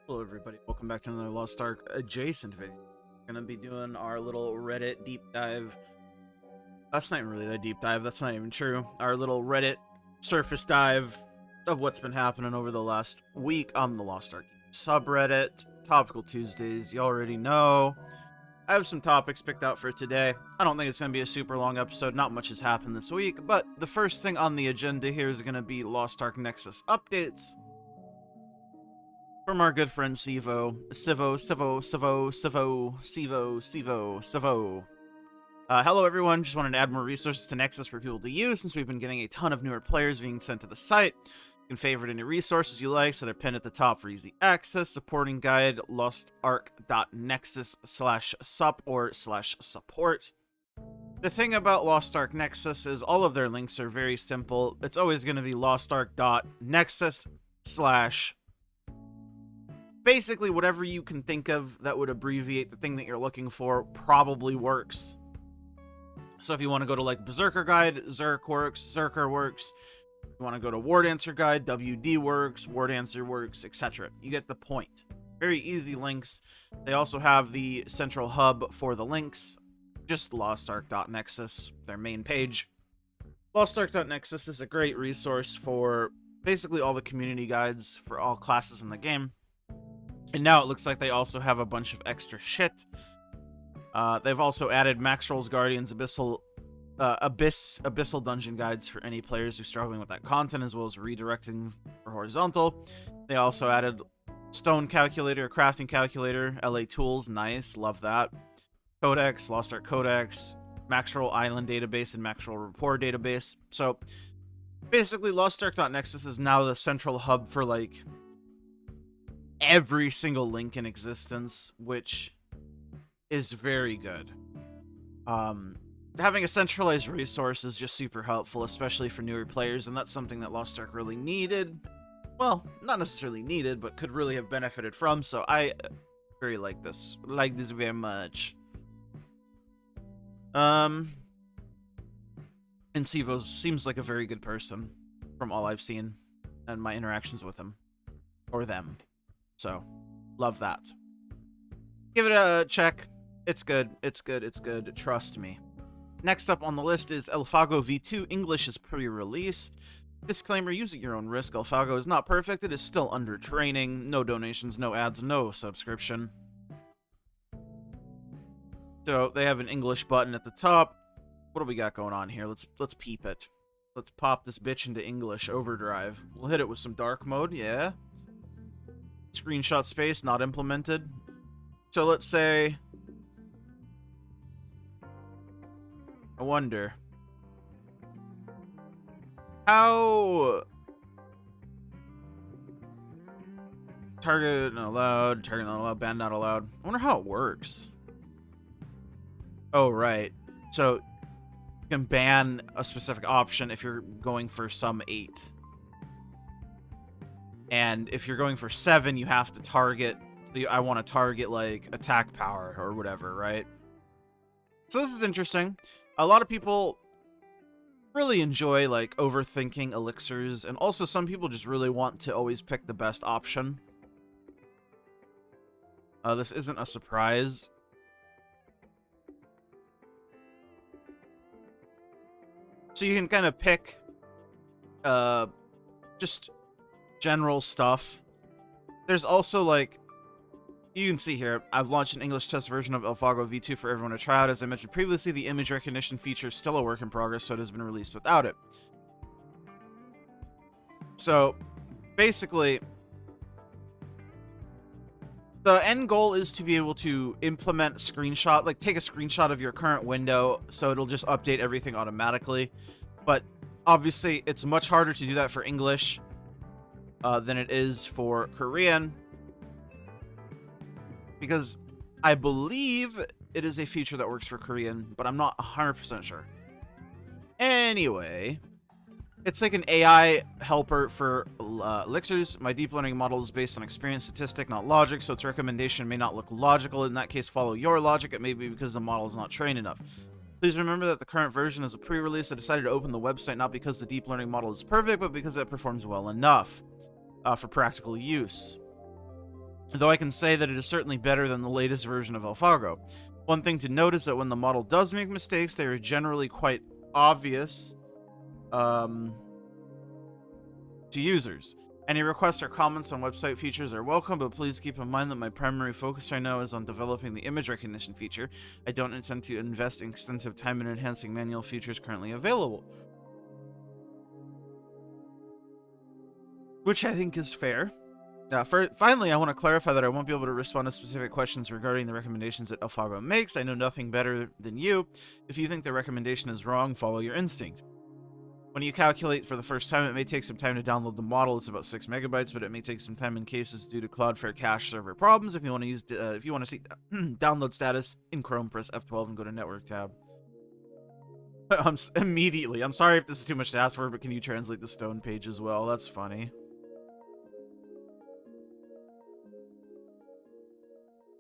Hello everybody, welcome back to another Lost Ark adjacent video. We're gonna be doing our little Reddit deep dive. That's not even really a deep dive, that's not even true. Our little Reddit surface dive of what's been happening over the last week on the Lost Ark subreddit. Topical Tuesdays, you already know. I have some topics picked out for today. I don't think it's gonna be a super long episode, not much has happened this week, but the first thing on the agenda here is gonna be Lost Ark Nexus updates from our good friend Sivo. Hello everyone, just wanted to add more resources to Nexus for people to use since we've been getting a ton of newer players being sent to the site. You can favorite any resources you like, so they're pinned at the top for easy access. Supporting guide, lostark.nexus/sup or /support. The thing about Lost Ark Nexus is all of their links are very simple. It's always going to be lostark.nexus/ basically whatever you can think of that would abbreviate the thing that you're looking for probably works. So if you want to go to like Berserker Guide, Zerk works, Zerker works. If you want to go to War Dancer Guide, WD works, War Dancer works, etc. You get the point. Very easy links. They also have the central hub for the links, just lostark.nexus, their main page. Lostark.nexus is a great resource for basically all the community guides for all classes in the game. And now it looks like they also have a bunch of extra shit. They've also added Max Rolls Guardians Abyssal Dungeon Guides for any players who are struggling with that content, as well as redirecting for horizontal. They also added Stone Calculator, Crafting Calculator, LA Tools, nice, love that. Codex, Lost Ark Codex, Max Roll Island Database, and Max Roll Rapport Database. So, basically, lostark.nexus is now the central hub for, like, every single link in existence, which is very good. Having a centralized resource is just super helpful, especially for newer players, and that's something that Lost Ark really needed. Well, not necessarily needed, but could really have benefited from, so I very like this very much. And Sivo seems like a very good person from all I've seen and my interactions with him or them. So, love that. Give it a check. It's good. It's good. It's good. Trust me. Next up on the list is Elfago V2. English is pre-released. Disclaimer, use at your own risk. Elfago is not perfect. It is still under training. No donations, no ads, no subscription. So, they have an English button at the top. What do we got going on here? Let's peep it. Let's pop this bitch into English overdrive. We'll hit it with some dark mode, yeah. Screenshot space not implemented. So let's say, I wonder how target not allowed, ban not allowed. I wonder how it works. Oh, right. So you can ban a specific option if you're going for some 8. And if you're going for 7, you have to target, I want to target, like, attack power or whatever, right? So this is interesting. A lot of people really enjoy, like, overthinking elixirs, and also some people just really want to always pick the best option. This isn't a surprise. So you can kind of pick, just general stuff. There's also, like, you can see here, I've launched an English test version of Elfago V2 for everyone to try out. As I mentioned previously, the image recognition feature is still a work in progress, so it has been released without it. So, basically, the end goal is to be able to implement screenshot, like take a screenshot of your current window, so it'll just update everything automatically. But obviously, it's much harder to do that for English than it is for Korean, because I believe it is a feature that works for Korean, but I'm not 100% sure. Anyway, it's like an AI helper for elixirs. My deep learning model is based on experience statistic, not logic, so its recommendation may not look logical. In that case, follow your logic. It may be because the model is not trained enough. Please remember that the current version is a pre-release. I decided to open the website not because the deep learning model is perfect, but because it performs well enough for practical use. though I can say that it is certainly better than the latest version of AlphaGo. One thing to note is that when the model does make mistakes, they are generally quite obvious to users. Any requests or comments on website features are welcome, but please keep in mind that my primary focus right now is on developing the image recognition feature. I don't intend to invest extensive time in enhancing manual features currently available. Which I think is fair. Finally, I want to clarify that I won't be able to respond to specific questions regarding the recommendations that AlphaGo makes. I know nothing better than you. If you think the recommendation is wrong, follow your instinct. When you calculate for the first time, it may take some time to download the model. It's about 6 megabytes, but it may take some time in cases due to Cloudflare cache server problems. If you want to use, if you want to see download status in Chrome, press F12 and go to Network tab. Immediately. I'm sorry if this is too much to ask for, but can you translate the stone page as well? That's funny.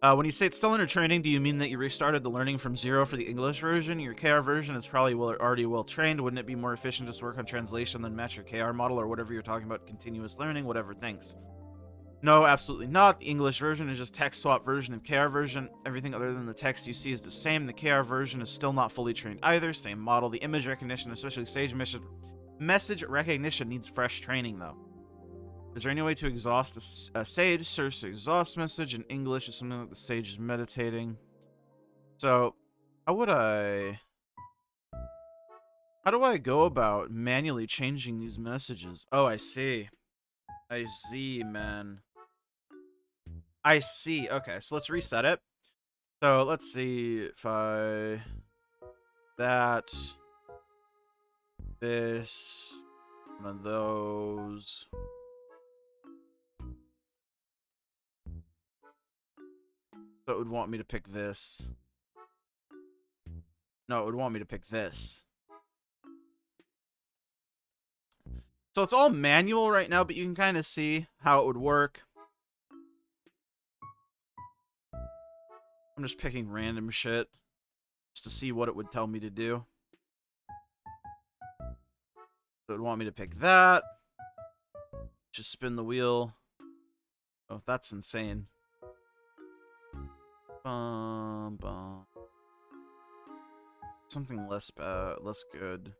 When you say it's still under training, do you mean that you restarted the learning from zero for the English version? Your KR version is probably already well trained. Wouldn't it be more efficient just to work on translation than match your KR model or whatever you're talking about, continuous learning, whatever, thanks. No, absolutely not. The English version is just text swap version of KR version. Everything other than the text you see is the same. The KR version is still not fully trained either. Same model. The image recognition, especially Sage message recognition, needs fresh training though. Is there any way to exhaust a Sage? Search the exhaust message in English is something like the Sage is meditating. So, how do I go about manually changing these messages? Oh, I see. I see, man. I see. Okay, so let's reset it. So, let's see if I... This... One of those... So it would want me to pick this. No, it would want me to pick this. So it's all manual right now, but you can kind of see how it would work. I'm just picking random shit just to see what it would tell me to do. So it would want me to pick that. Just spin the wheel. Oh, that's insane. Something less bad, less good.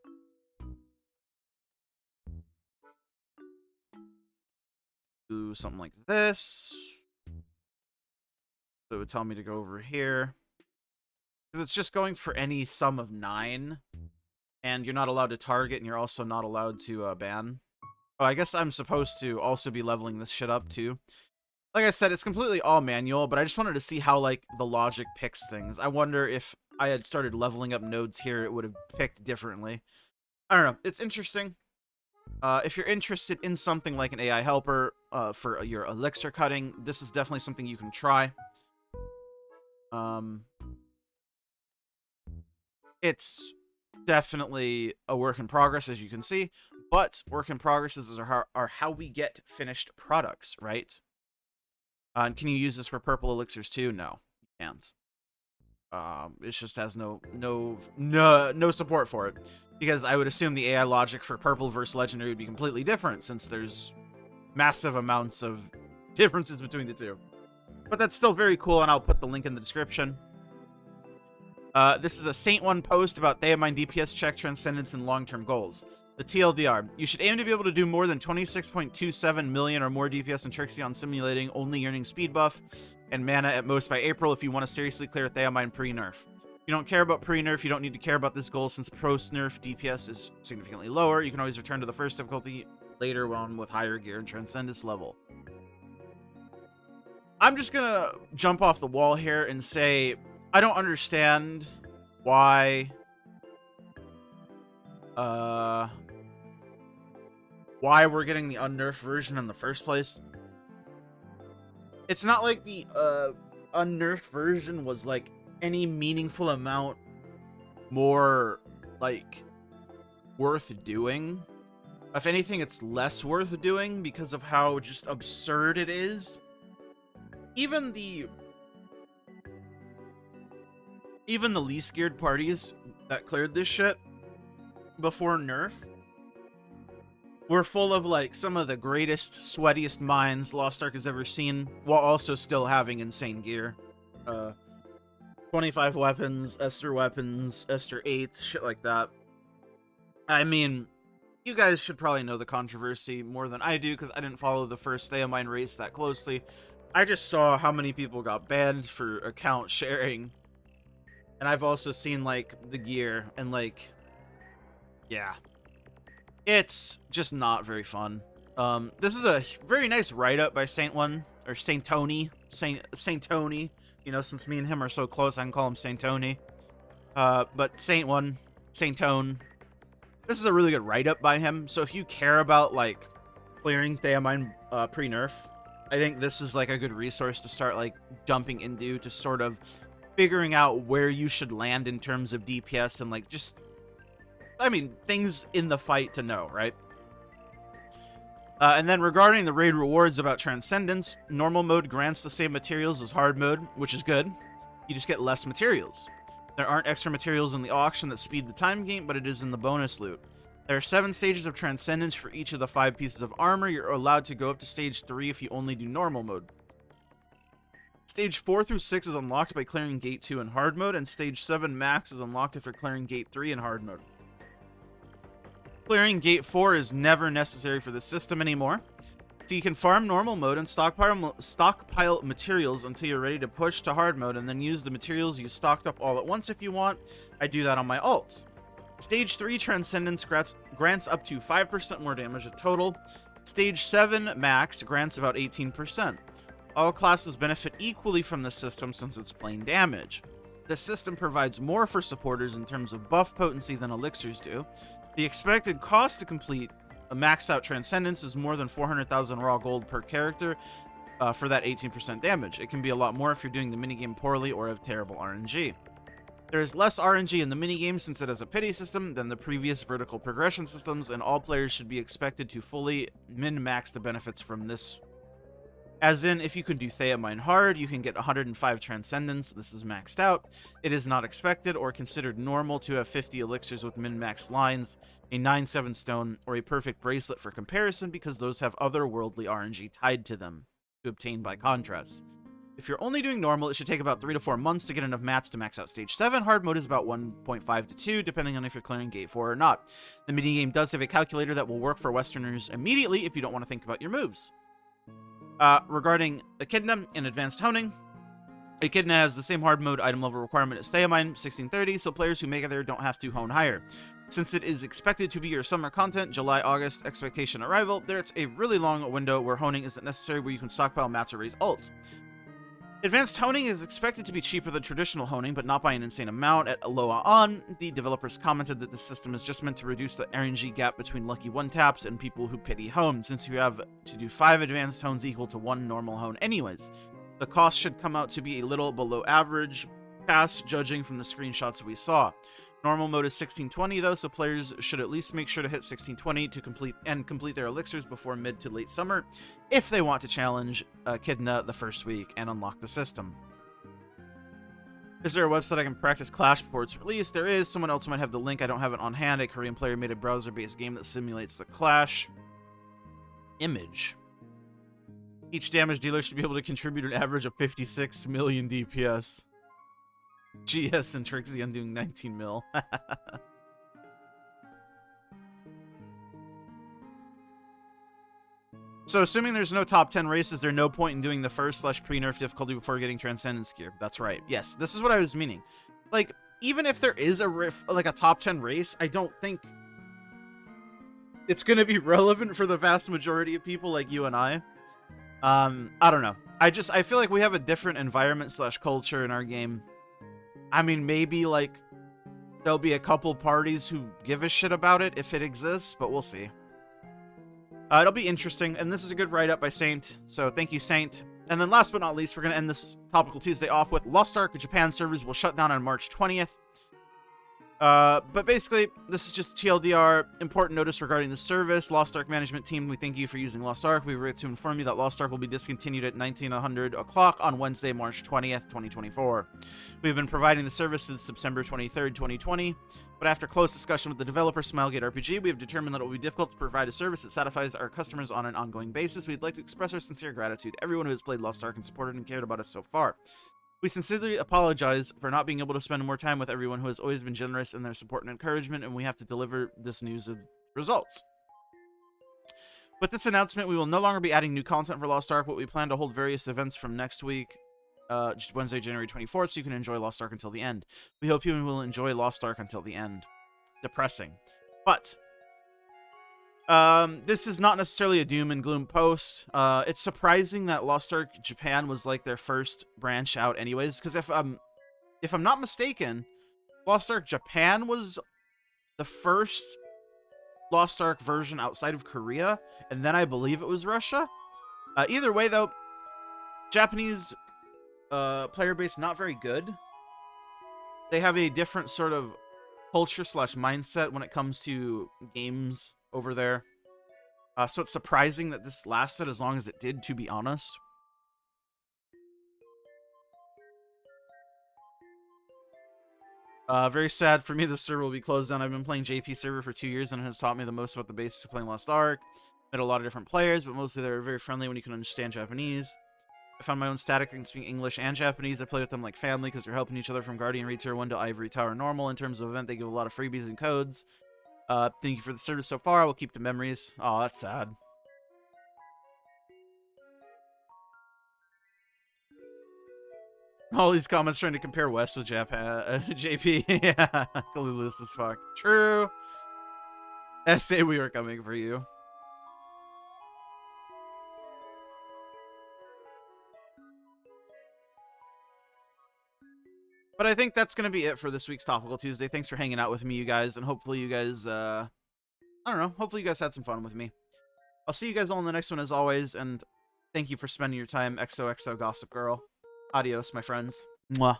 Do something like this. So it would tell me to go over here. Because it's just going for any sum of 9. And you're not allowed to target, and you're also not allowed to ban. Oh, I guess I'm supposed to also be leveling this shit up, too. Like I said, it's completely all manual, but I just wanted to see how, like, the logic picks things. I wonder if I had started leveling up nodes here, it would have picked differently. I don't know. It's interesting. If you're interested in something like an AI helper for your Elixir cutting, this is definitely something you can try. It's definitely a work in progress, as you can see, but work in progresses are how we get finished products, right? And can you use this for purple elixirs too? No, you can't. It just has no support for it, because I would assume the AI logic for purple versus legendary would be completely different, since there's massive amounts of differences between the two. But that's still very cool, and I'll put the link in the description. This is a Saint 1 post about thaemine DPS check, transcendence, and long-term goals. The TLDR. You should aim to be able to do more than 26.27 million or more DPS in Trixie on simulating only earning speed buff and mana at most by April if you want to seriously clear thaemine pre-nerf. If you don't care about pre-nerf, you don't need to care about this goal since post-nerf DPS is significantly lower. You can always return to the first difficulty later on with higher gear and transcendence level. I'm just gonna jump off the wall here and say I don't understand why we're getting the unnerfed version in the first place. It's not like the unnerfed version was like any meaningful amount more like worth doing. If anything, it's less worth doing because of how just absurd it is. Even the least geared parties that cleared this shit before nerf We're full of like some of the greatest, sweatiest minds Lost Ark has ever seen, while also still having insane gear. 25 weapons, Esther 8s, shit like that. I mean, you guys should probably know the controversy more than I do, because I didn't follow the first thaemine race that closely. I just saw how many people got banned for account sharing. And I've also seen, like, the gear, and, like, yeah. It's just not very fun. This is a very nice write-up by Saintone, or Saintone. You know, since me and him are so close, I can call him Saintone. But Saintone. This is a really good write-up by him, so if you care about, like, clearing thaemine pre-nerf, I think this is, like, a good resource to start, like, jumping into, to sort of figuring out where you should land in terms of DPS and, like, just, I mean, things in the fight to know, right? And then regarding the raid rewards about Transcendence, normal mode grants the same materials as hard mode, which is good. You just get less materials. There aren't extra materials in the auction that speed the time game, but it is in the bonus loot. There are 7 stages of Transcendence for each of the 5 pieces of armor. You're allowed to go up to stage 3 if you only do normal mode. Stage 4 through 6 is unlocked by clearing Gate 2 in hard mode, and Stage 7 max is unlocked after clearing Gate 3 in hard mode. Clearing Gate 4 is never necessary for the system anymore, so you can farm normal mode and stockpile materials until you're ready to push to hard mode, and then use the materials you stocked up all at once if you want. I do that on my alts. Stage 3 Transcendence grants up to 5% more damage in total. Stage 7 max grants about 18%. All classes benefit equally from the system since it's plain damage. The system provides more for supporters in terms of buff potency than elixirs do. The expected cost to complete a maxed out Transcendence is more than 400,000 raw gold per character for that 18% damage. It can be a lot more if you're doing the minigame poorly or have terrible RNG. There is less RNG in the minigame since it has a pity system than the previous vertical progression systems, and all players should be expected to fully min-max the benefits from this. As in, if you can do thaemine hard, you can get 105 Transcendence. This is maxed out. It is not expected or considered normal to have 50 elixirs with min-max lines, a 9/7 stone, or a perfect bracelet for comparison, because those have otherworldly RNG tied to them to obtain by contrast. If you're only doing normal, it should take about 3 to 4 months to get enough mats to max out Stage 7. Hard mode is about 1.5 to 2, depending on if you're clearing Gate 4 or not. The minigame does have a calculator that will work for Westerners immediately if you don't want to think about your moves. Regarding Echidna and Advanced Honing, Echidna has the same hard mode item level requirement as Thaemine, 1630, so players who make it there don't have to hone higher. Since it is expected to be your summer content, July-August expectation arrival, there's a really long window where honing isn't necessary, where you can stockpile mats or raise ults. Advanced Honing is expected to be cheaper than traditional honing, but not by an insane amount. At Aloha On, the developers commented that the system is just meant to reduce the RNG gap between lucky one-taps and people who pity hone, since you have to do 5 advanced hones equal to 1 normal hone anyways. The cost should come out to be a little below average pass, judging from the screenshots we saw. Normal mode is 1620 though, so players should at least make sure to hit 1620 to complete their elixirs before mid to late summer if they want to challenge Echidna the first week and unlock the system. Is there a website I can practice Clash before it's released? There is. Someone else might have the link. I don't have it on hand. A Korean player made a browser-based game that simulates the Clash. Image. Each damage dealer should be able to contribute an average of 56 million DPS. GS and Trixie, I'm doing 19 mil. So assuming there's no top 10 races, there's no point in doing the first / pre-nerf difficulty before getting Transcendence gear. That's right. Yes, this is what I was meaning. Like, even if there is a top 10 race, I don't think it's going to be relevant for the vast majority of people like you and I. I don't know. I feel like we have a different environment / culture in our game. I mean, maybe, like, there'll be a couple parties who give a shit about it if it exists, but we'll see. It'll be interesting, and this is a good write-up by Saint, so thank you, Saint. And then last but not least, we're going to end this Topical Tuesday off with Lost Ark Japan servers will shut down on March 20th. But basically, this is just TLDR. Important notice regarding the service. Lost Ark management team, we thank you for using Lost Ark. We regret to inform you that Lost Ark will be discontinued at 1900 o'clock on Wednesday, March 20th, 2024. We've been providing the service since September 23rd, 2020. But after close discussion with the developer, Smilegate RPG, we have determined that it will be difficult to provide a service that satisfies our customers on an ongoing basis. We'd like to express our sincere gratitude to everyone who has played Lost Ark and supported and cared about us so far. We sincerely apologize for not being able to spend more time with everyone who has always been generous in their support and encouragement, and we have to deliver this news of results. With this announcement, we will no longer be adding new content for Lost Ark, but we plan to hold various events from next week, Wednesday, January 24th, so you can enjoy Lost Ark until the end. We hope you will enjoy Lost Ark until the end. Depressing. But this is not necessarily a doom and gloom post. It's surprising that Lost Ark Japan was like their first branch out anyways, because if I'm not mistaken, Lost Ark Japan was the first Lost Ark version outside of Korea, and then I believe it was Russia. Either way though, Japanese player base not very good. They have a different sort of culture / mindset when it comes to games over there. So it's surprising that this lasted as long as it did, to be honest. Very sad for me, the server will be closed down. I've been playing JP server for 2 years, and it has taught me the most about the basics of playing Lost Ark. Met a lot of different players, but mostly they're very friendly when you can understand Japanese. I found my own static and speak English and Japanese. I play with them like family because they're helping each other from Guardian Reed Tier 1 to Ivory Tower Normal. In terms of event, they give a lot of freebies and codes. Thank you for the service so far. I will keep the memories. Oh, that's sad. All these comments trying to compare West with Japan. JP. Yeah. Clueless as fuck. True. SA, we are coming for you. But I think that's going to be it for this week's Topical Tuesday. Thanks for hanging out with me, you guys. And hopefully you guys, I don't know. Hopefully you guys had some fun with me. I'll see you guys all in the next one as always. And thank you for spending your time. XOXO Gossip Girl. Adios, my friends. Mwah.